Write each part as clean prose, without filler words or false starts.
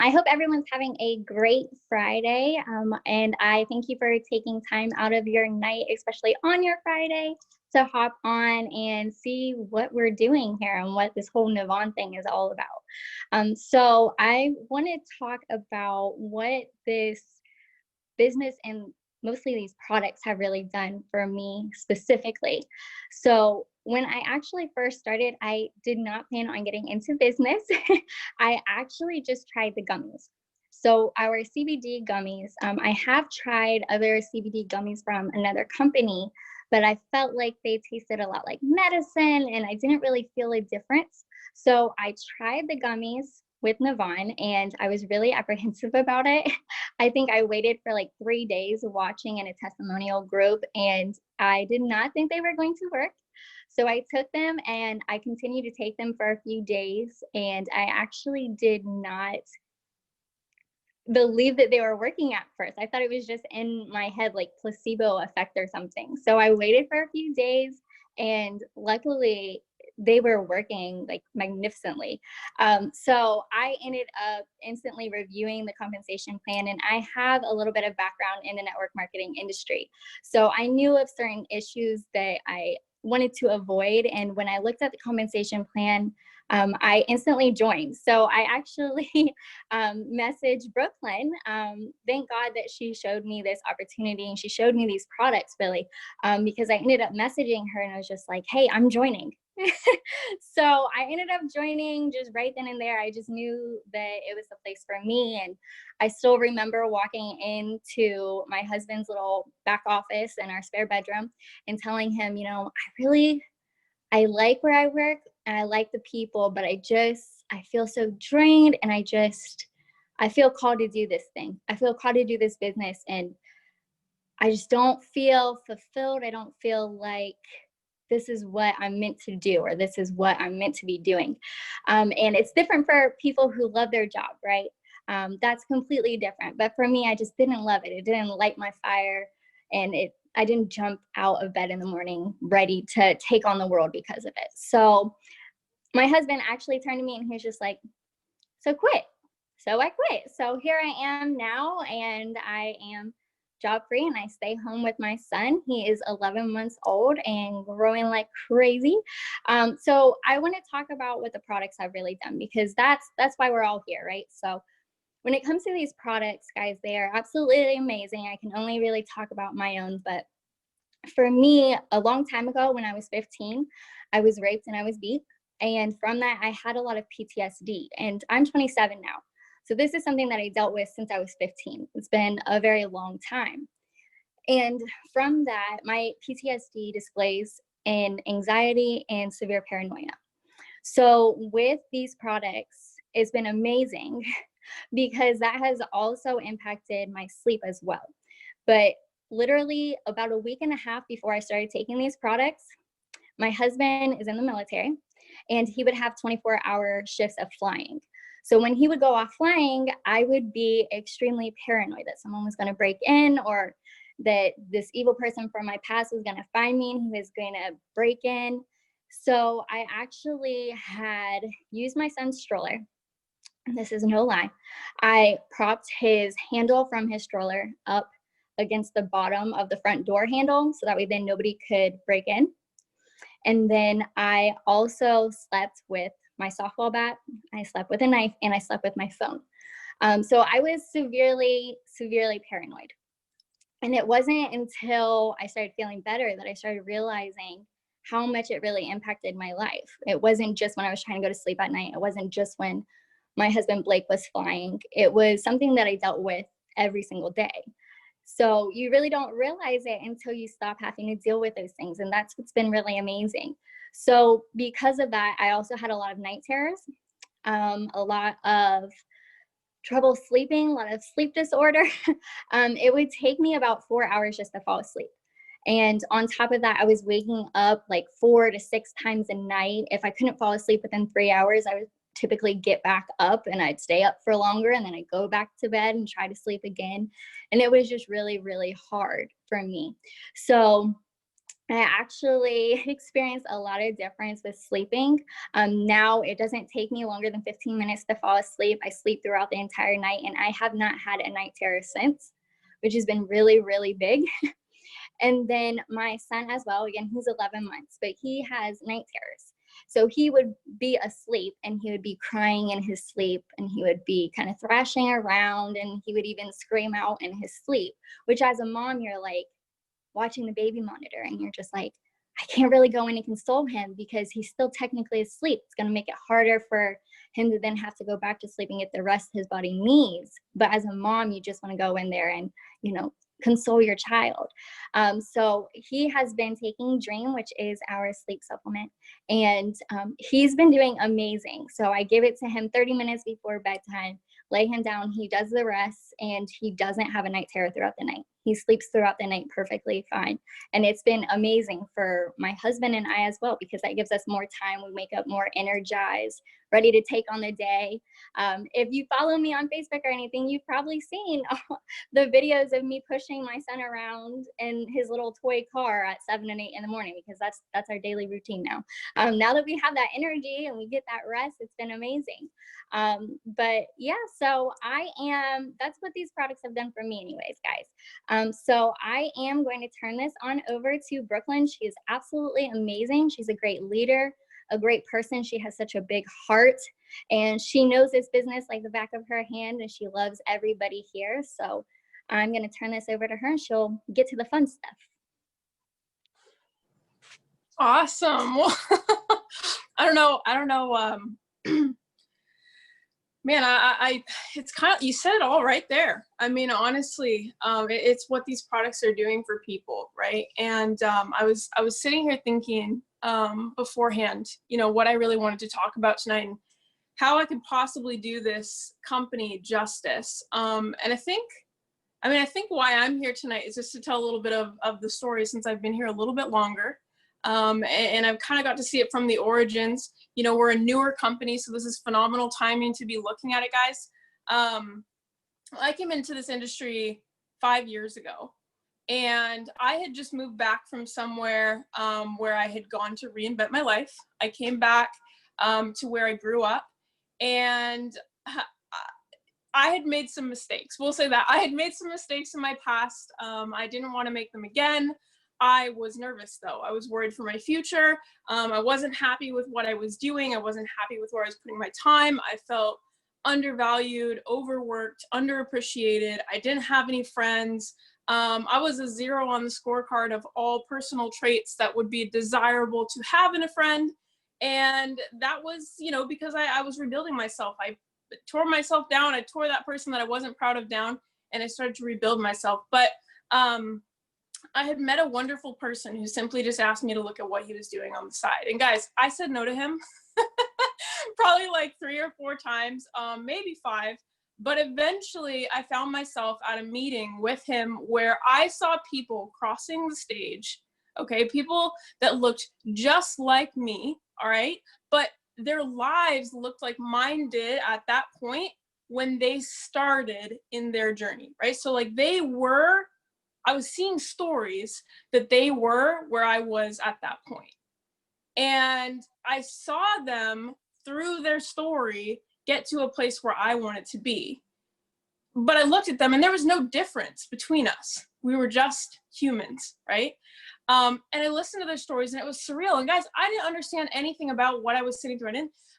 I hope everyone's having a great Friday. And I thank you for taking time out of your night, especially on your Friday, to hop on and see what we're doing here and what this whole Navan thing is all about. So I want to talk about what this business and mostly these products have really done for me specifically. So when I actually first started, I did not plan on getting into business. I actually just tried the gummies. So our CBD gummies, I have tried other CBD gummies from another company, but I felt like they tasted a lot like medicine and I didn't really feel a difference. So I tried the gummies with Navan and I was really apprehensive about it. I think I waited for like 3 days watching in a testimonial group and I did not think they were going to work. So I took them and I continued to take them for a few days and I actually did not believe that they were working at first. I thought it was just in my head, like placebo effect or something. So I waited for a few days and luckily they were working like magnificently. So I ended up instantly reviewing the compensation plan and I have a little bit of background in the network marketing industry. So I knew of certain issues that I wanted to avoid. And when I looked at the compensation plan, I instantly joined. So I actually messaged Brooklyn. Thank God that she showed me this opportunity and she showed me these products really, because I ended up messaging her and I was just like, hey, I'm joining. So I ended up joining just right then and there. I just knew that it was the place for me. And I still remember walking into my husband's little back office in our spare bedroom and telling him, I like where I work and I like the people, but I feel so drained and I feel called to do this thing. I feel called to do this business and I just don't feel fulfilled. I don't feel like this is what I'm meant to do or this is what I'm meant to be doing. And it's different for people who love their job, right? That's completely different. But for me, I just didn't love it. It didn't light my fire and I didn't jump out of bed in the morning ready to take on the world because of it. So my husband actually turned to me and he was just like, so quit. So I quit. So here I am now and I am job free and I stay home with my son. He is 11 months old and growing like crazy. So I want to talk about what the products have really done because that's why we're all here, right? So when it comes to these products, guys, they are absolutely amazing. I can only really talk about my own, but for me, a long time ago when I was 15, I was raped and I was beat. And from that, I had a lot of PTSD and I'm 27 now. So this is something that I dealt with since I was 15. It's been a very long time. And from that, my PTSD displays in anxiety and severe paranoia. So with these products, it's been amazing because that has also impacted my sleep as well. But literally about a week and a half before I started taking these products, my husband is in the military and he would have 24-hour shifts of flying. So when he would go off flying, I would be extremely paranoid that someone was going to break in or that this evil person from my past was going to find me and he was going to break in. So I actually had used my son's stroller. This is no lie. I propped his handle from his stroller up against the bottom of the front door handle so that way then nobody could break in. And then I also slept with my softball bat, I slept with a knife, and I slept with my phone. So I was severely, severely paranoid. And it wasn't until I started feeling better that I started realizing how much it really impacted my life. It wasn't just when I was trying to go to sleep at night. It wasn't just when my husband Blake was flying. It was something that I dealt with every single day. So you really don't realize it until you stop having to deal with those things. And that's what's been really amazing. So because of that, I also had a lot of night terrors, a lot of trouble sleeping, a lot of sleep disorder. It would take me about 4 hours just to fall asleep. And on top of that, I was waking up like 4 to 6 times a night. If I couldn't fall asleep within 3 hours, I would typically get back up and I'd stay up for longer and then I'd go back to bed and try to sleep again. And it was just really, really hard for me. So I actually experienced a lot of difference with sleeping. Now it doesn't take me longer than 15 minutes to fall asleep. I sleep throughout the entire night, and I have not had a night terror since, which has been really, really big. And then my son as well, again, he's 11 months, but he has night terrors. So he would be asleep and he would be crying in his sleep, and he would be kind of thrashing around, and he would even scream out in his sleep, which as a mom, you're like watching the baby monitor and you're just like, I can't really go in and console him because he's still technically asleep. It's going to make it harder for him to then have to go back to sleep and get the rest his body needs. But as a mom, you just want to go in there and, you know, console your child. So he has been taking Dream, which is our sleep supplement, and he's been doing amazing. So I give it to him 30 minutes before bedtime, lay him down, he does the rest, and he doesn't have a night terror throughout the night. He sleeps throughout the night perfectly fine. And it's been amazing for my husband and I as well, because that gives us more time. We wake up more energized, ready to take on the day. If you follow me on Facebook or anything, you've probably seen the videos of me pushing my son around in his little toy car at 7 and 8 in the morning, because that's our daily routine now. Now that we have that energy and we get that rest, it's been amazing. But yeah, so that's what these products have done for me anyways, guys. So I am going to turn this on over to Brooklyn. She is absolutely amazing. She's a great leader, a great person. She has such a big heart, and she knows this business like the back of her hand, and she loves everybody here. So I'm going to turn this over to her, and she'll get to the fun stuff. Awesome. Well, I don't know. Man, it's kind of, you said it all right there. I mean, honestly, it's what these products are doing for people, right? And I was sitting here thinking beforehand, you know, what I really wanted to talk about tonight and how I could possibly do this company justice. And I think why I'm here tonight is just to tell a little bit of the story, since I've been here a little bit longer. And I've kind of got to see it from the origins. You know, we're a newer company, so this is phenomenal timing to be looking at it, guys. I came into this industry 5 years ago, and I had just moved back from somewhere where I had gone to reinvent my life. I came back to where I grew up, and I had made some mistakes. We'll say that. I had made some mistakes in my past. I didn't want to make them again. I was nervous though. I was worried for my future. I wasn't happy with what I was doing. I wasn't happy with where I was putting my time. I felt undervalued, overworked, underappreciated. I didn't have any friends. I was a 0 on the scorecard of all personal traits that would be desirable to have in a friend. And that was, you know, because I was rebuilding myself. I tore myself down. I tore that person that I wasn't proud of down, and I started to rebuild myself. But I had met a wonderful person who simply just asked me to look at what he was doing on the side. And guys, I said no to him probably like 3 or 4 times, maybe 5. But eventually I found myself at a meeting with him where I saw people crossing the stage, okay, people that looked just like me, all right, but their lives looked like mine did at that point when they started in their journey, right? So like I was seeing stories that they were where I was at that point. And I saw them through their story get to a place where I wanted to be. But I looked at them and there was no difference between us. We were just humans, right? And I listened to their stories and it was surreal. And guys, I didn't understand anything about what I was sitting through. I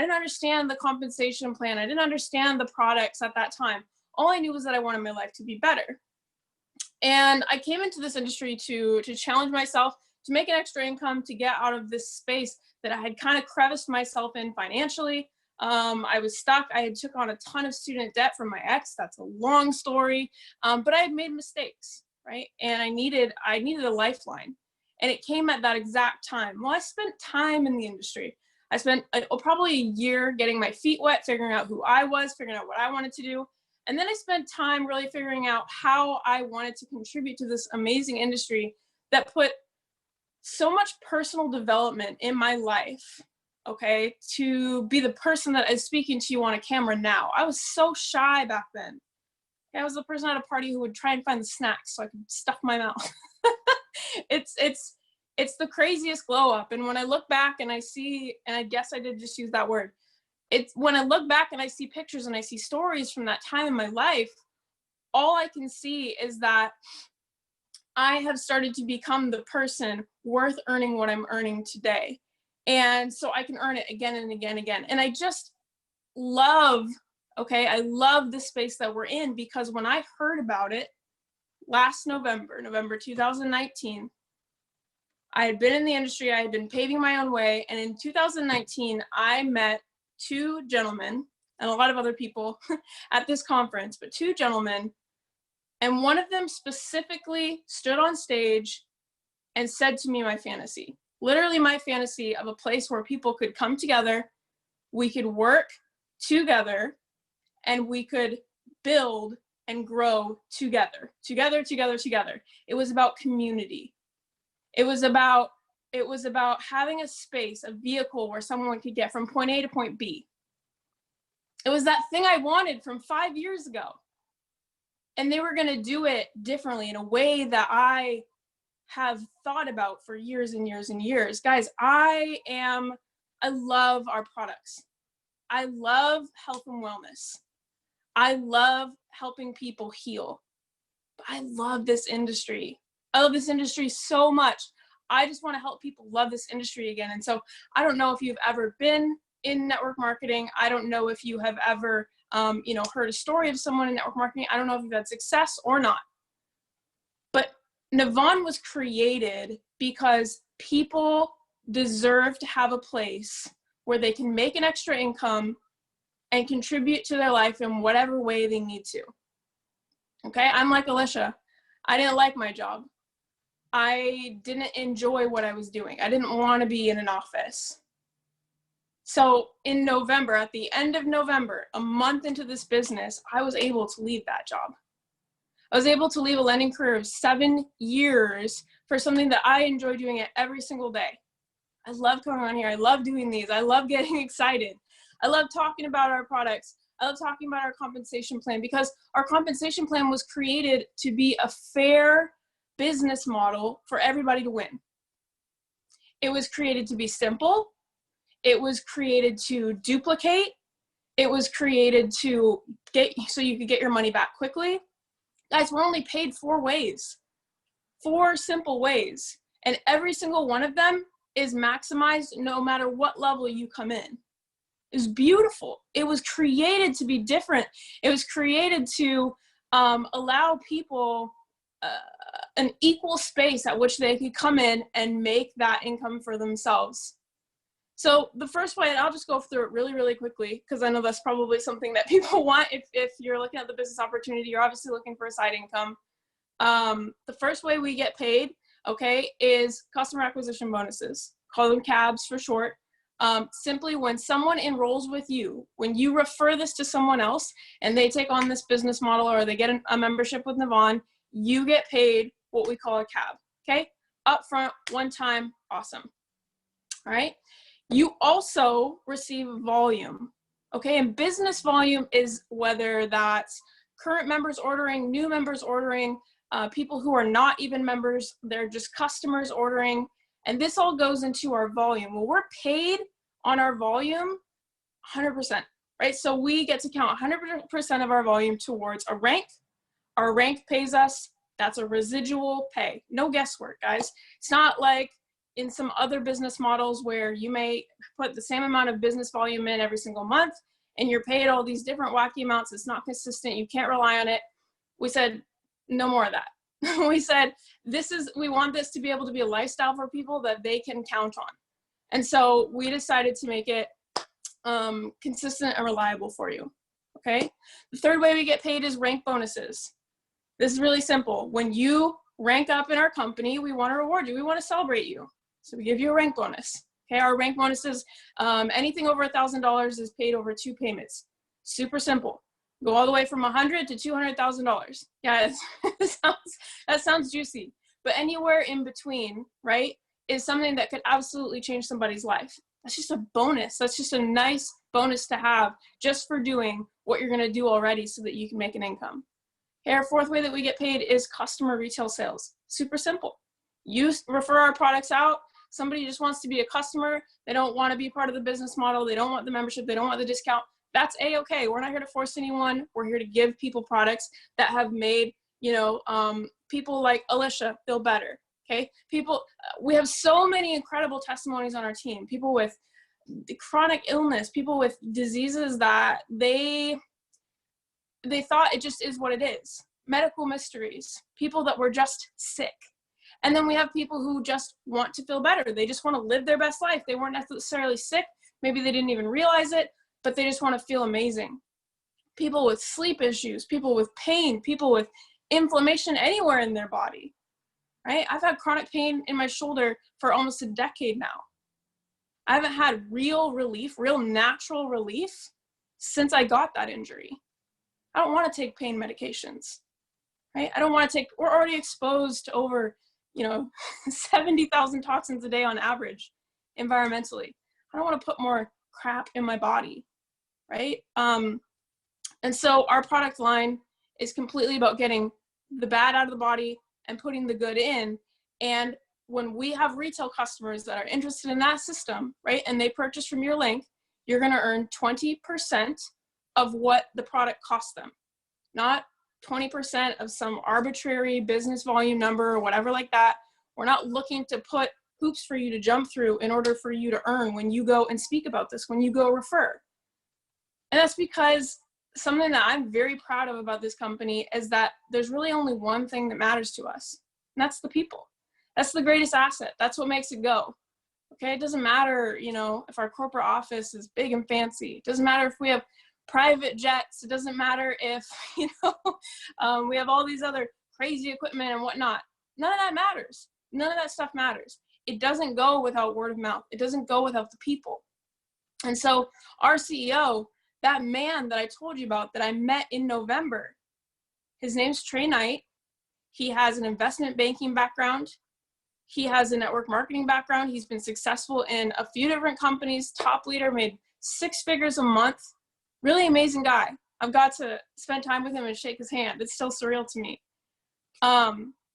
didn't understand the compensation plan. I didn't understand the products at that time. All I knew was that I wanted my life to be better. And I came into this industry to challenge myself, to make an extra income, to get out of this space that I had kind of creviced myself in financially. I was stuck. I had took on a ton of student debt from my ex. That's a long story, but I had made mistakes, right? And I needed a lifeline. And it came at that exact time. Well, I spent time in the industry. I spent probably a year getting my feet wet, figuring out who I was, figuring out what I wanted to do. And then I spent time really figuring out how I wanted to contribute to this amazing industry that put so much personal development in my life, okay, to be the person that is speaking to you on a camera now. I was so shy back then. I was the person at a party who would try and find the snacks so I could stuff my mouth. It's it's the craziest glow up. And when I look back and I see, and I guess I did just use that word, it's when I look back and I see pictures and I see stories from that time in my life, all I can see is that I have started to become the person worth earning what I'm earning today. And so I can earn it again and again and again. And I just love, okay, I love the space that we're in, because when I heard about it last November 2019, I had been in the industry, I had been paving my own way. And in 2019, I met two gentlemen and a lot of other people at this conference, but two gentlemen. And one of them specifically stood on stage and said to me my fantasy, literally my fantasy of a place where people could come together, we could work together, and we could build and grow together. It was about community. It was about having a space, a vehicle where someone could get from point A to point B. It was that thing I wanted from 5 years ago. And they were going to do it differently in a way that I have thought about for years and years and years. Guys, I love our products. I love health and wellness. I love helping people heal. But I love this industry. I love this industry so much. I just want to help people love this industry again. And so I don't know if you've ever been in network marketing. I don't know if you have ever heard a story of someone in network marketing. I don't know if you've had success or not. But Navan was created because people deserve to have a place where they can make an extra income and contribute to their life in whatever way they need to. Okay, I'm like Alicia. I didn't like my job. I didn't enjoy what I was doing. I didn't want to be in an office. So in November, at the end of November, a month into this business, I was able to leave that job. I was able to leave a lending career of 7 years for something that I enjoy doing it every single day. I love coming on here. I love doing these. I love getting excited. I love talking about our products. I love talking about our compensation plan, because our compensation plan was created to be a fair business model for everybody to win. It was created to be simple. It was created to duplicate. It was created to so you could get your money back quickly. Guys, we're only paid 4 ways, 4 simple ways. And every single one of them is maximized no matter what level you come in. It's beautiful. It was created to be different. It was created to allow people an equal space at which they could come in and make that income for themselves. So the first way, and I'll just go through it really, really quickly, because I know that's probably something that people want. If you're looking at the business opportunity, you're obviously looking for a side income. The first way we get paid, okay, is customer acquisition bonuses. Call them CABs for short. Simply when someone enrolls with you, when you refer this to someone else and they take on this business model or they get a membership with Navan, you get paid what we call a CAB, okay? Upfront, one time, awesome. All right? You also receive volume, okay? And business volume is whether that's current members ordering, new members ordering, people who are not even members, they're just customers ordering, and this all goes into our volume. Well, we're paid on our volume 100%, right? So we get to count 100% of our volume towards a rank. Our rank pays us, that's a residual pay. No guesswork, guys. It's not like in some other business models where you may put the same amount of business volume in every single month and you're paid all these different wacky amounts. It's not consistent. You can't rely on it. We said, no more of that. We said, we want this to be able to be a lifestyle for people that they can count on. And so we decided to make it consistent and reliable for you, okay? The third way we get paid is rank bonuses. This is really simple. When you rank up in our company, we want to reward you. We want to celebrate you. So we give you a rank bonus. Okay, our rank bonuses, anything over $1,000 is paid over 2 payments. Super simple. Go all the way from $100,000 to $200,000. Yeah, that sounds juicy. But anywhere in between, right, is something that could absolutely change somebody's life. That's just a bonus. That's just a nice bonus to have just for doing what you're going to do already so that you can make an income. Okay, our fourth way that we get paid is customer retail sales. Super simple. You refer our products out. Somebody just wants to be a customer. They don't want to be part of the business model. They don't want the membership. They don't want the discount. That's A-okay. We're not here to force anyone. We're here to give people products that have made, people like Alicia feel better. Okay. We have so many incredible testimonies on our team. People with chronic illness, people with diseases that they thought it just is what it is. Medical mysteries, people that were just sick. And then we have people who just want to feel better. They just want to live their best life. They weren't necessarily sick. Maybe they didn't even realize it, but they just want to feel amazing. People with sleep issues, people with pain, people with inflammation anywhere in their body, right? I've had chronic pain in my shoulder for almost a decade now. I haven't had real relief, real natural relief since I got that injury. I don't want to take pain medications, right? I don't want to we're already exposed to over 70,000 toxins a day on average environmentally. I don't want to put more crap in my body, right? And so our product line is completely about getting the bad out of the body and putting the good in. And when we have retail customers that are interested in that system, right, and they purchase from your link, you're going to earn 20% of what the product costs them, not 20% of some arbitrary business volume number or whatever like that. We're not looking to put hoops for you to jump through in order for you to earn when you go and speak about this, when you go refer. And that's because something that I'm very proud of about this company is that there's really only one thing that matters to us, and that's the people. That's the greatest asset. That's what makes it go. Okay, it doesn't matter, if our corporate office is big and fancy. It doesn't matter if we have private jets. It doesn't matter if, we have all these other crazy equipment and whatnot. None of that matters. None of that stuff matters. It doesn't go without word of mouth. It doesn't go without the people. And so our CEO, that man that I told you about that I met in November, his name's Trey Knight. He has an investment banking background. He has a network marketing background. He's been successful in a few different companies, top leader, made 6 figures a month. Really amazing guy. I've got to spend time with him and shake his hand. It's still surreal to me.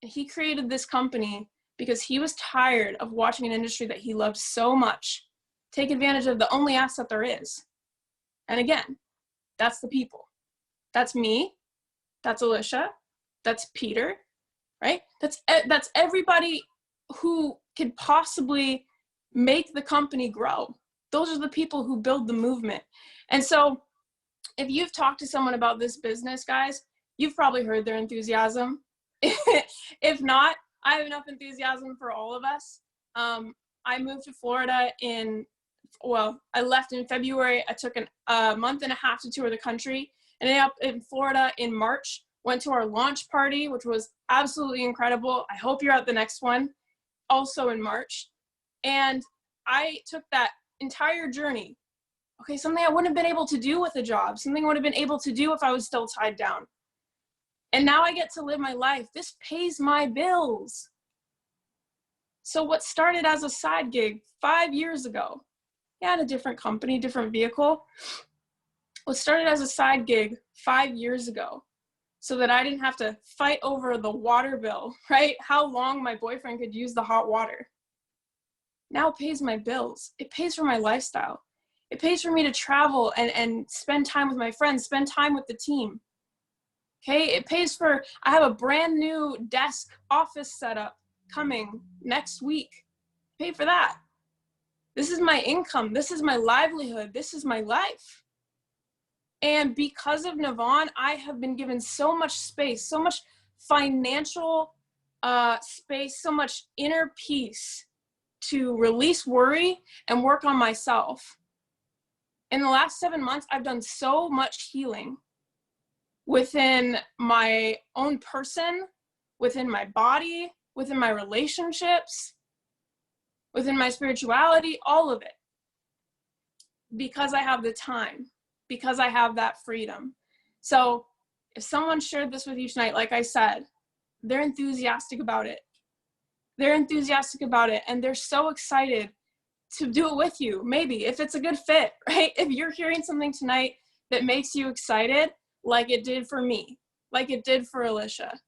He created this company because he was tired of watching an industry that he loved so much take advantage of the only asset there is. And again, that's the people. That's me. That's Alicia. That's Peter, right? That's everybody who could possibly make the company grow. Those are the people who build the movement. And so if you've talked to someone about this business, guys, you've probably heard their enthusiasm. If not, I have enough enthusiasm for all of us. I moved to Florida I left in February. I took a month and a half to tour the country, and ended up in Florida in March, went to our launch party, which was absolutely incredible. I hope you're at the next one, also in March. And I took that entire journey. Okay, something I wouldn't have been able to do with a job, something I would have been able to do if I was still tied down. And now I get to live my life. This pays my bills. So what started as a side gig 5 years ago, in a different company, different vehicle, what started as a side gig 5 years ago so that I didn't have to fight over the water bill, right? How long my boyfriend could use the hot water. Now it pays my bills. It pays for my lifestyle. It pays for me to travel and spend time with my friends, spend time with the team. Okay, it pays I have a brand new desk office setup coming next week. Pay for that. This is my income. This is my livelihood. This is my life. And because of Navan, I have been given so much space, so much financial space, so much inner peace to release worry and work on myself. In the last 7 months, I've done so much healing within my own person, within my body, within my relationships, within my spirituality, all of it. Because I have the time, because I have that freedom. So if someone shared this with you tonight, like I said, they're enthusiastic about it. They're enthusiastic about it, and they're so excited to do it with you, maybe, if it's a good fit, right? If you're hearing something tonight that makes you excited, like it did for me, like it did for Alicia,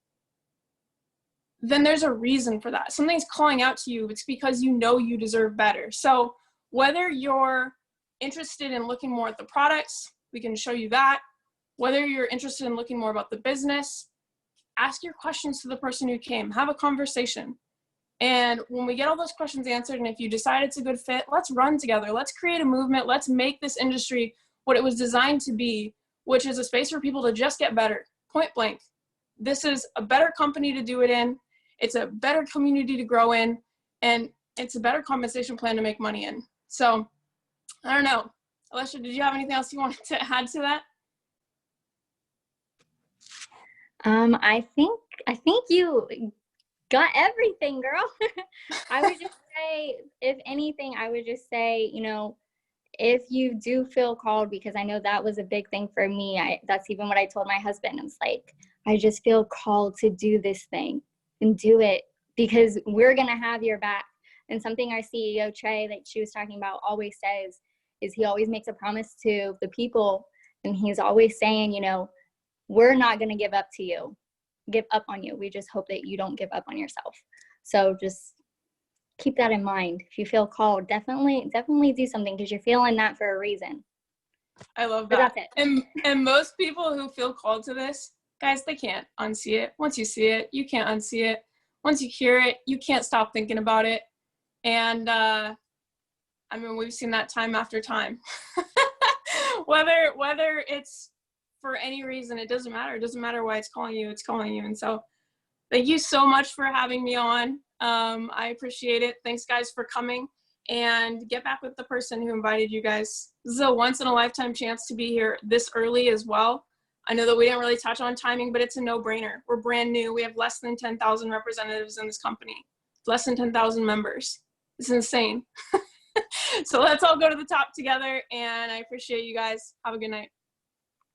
then there's a reason for that. Something's calling out to you. It's because you know you deserve better. So whether you're interested in looking more at the products, we can show you that. Whether you're interested in looking more about the business, ask your questions to the person who came. Have a conversation. And when we get all those questions answered, and if you decide it's a good fit, let's run together. Let's create a movement. Let's make this industry what it was designed to be, which is a space for people to just get better, point blank. This is a better company to do it in. It's a better community to grow in, and it's a better compensation plan to make money in. So I don't know. Alessia, did you have anything else you wanted to add to that? I think you got everything, girl. I would just say, if anything, I would just say, you know, if you do feel called, because I know that was a big thing for me. That's even what I told my husband. It's like, I just feel called to do this thing and do it because we're going to have your back. And something our CEO, Trey, like she was talking about, always says is he always makes a promise to the people. And he's always saying, you know, we're not going to give up on you. We just hope that you don't give up on yourself. So just keep that in mind. If you feel called, definitely do something, because you're feeling that for a reason. I love that. But that's it. And most people who feel called to this, guys, they can't unsee it. Once you see it, you can't unsee it. Once you hear it, you can't stop thinking about it. And I mean, we've seen that time after time. whether it's for any reason, it doesn't matter. It doesn't matter why it's calling you, it's calling you. And so thank you so much for having me on. I appreciate it. Thanks guys for coming, and get back with the person who invited you guys. This is a once in a lifetime chance to be here this early as well. I know that we didn't really touch on timing, but it's a no-brainer. We're brand new. We have less than 10,000 representatives in this company, less than 10,000 members. It's insane. So let's all go to the top together, and I appreciate you guys. Have a good night.